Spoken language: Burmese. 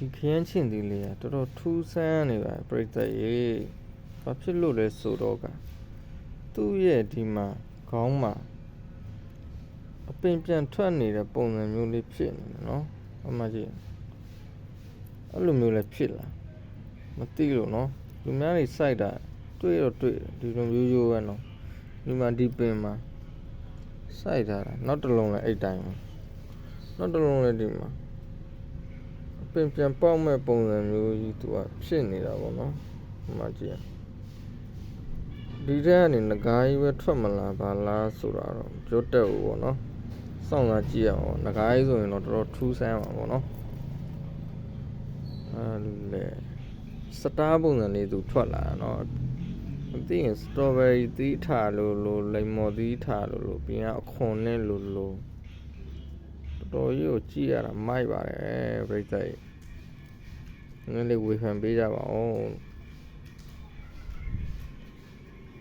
ဒီခရမ်းချင်သေးလေးကတော်တော်ထူးဆန်းနေပါပြိတ္တရေဘာဖြစ်လို့လဲဆိုတော့ကသူ့ရဲ့ဒီမှာခေါင်းမှာအပင်ပြန်ထွက်နေတဲ့ပုံစံမျိုးလေးဖြစ်နေတယ်နော်အမှကြီးအဲ့လိုမျိုးလည်းဖြစ်လာမသိလို့နော်လူများတွေစိုက်တာတွေ့တော့တွေ့ဒီလိုမျိုးရိုးပဲနော်ဒီမှာဒီပင်မှာစိုက်ထားတာနောက်တစ်လုံးလည်းအဲ့တိုင်းပဲနောက်တစ်လုံးလည်းဒီမှာအပင်ပြန်ပေါက်မဲ့ပုံစံမျိုးကြီးသူကဖြစ်နေတာပေါ့နော်အမှကြီးဒီထဲကနေငကားကြီးပဲထွက်မလာပါလားဆိုတာတော့ပြောတတ်ဘူးပေါ့နော်စောင့်စားကြည့်ရအောင်ငကားကြီးဆိုရင်တော့တော်တော်ထူးဆန်းပါပေါ့နော်လေစတားပုံစံလေးသူထွက်လာတာနော်မသိရင်စတော်ဘယ်ရီသီးထားလို့လိမ္မော်သီးထားလို့ပြီးရင်အခွန်နဲ့လို့တော်တော်ကြီးကိုကြည့်ရတာမိုက်ပါတယ်ပြိတ္တကြီးငါလေးဝေဖန်ပေးကြပါဦး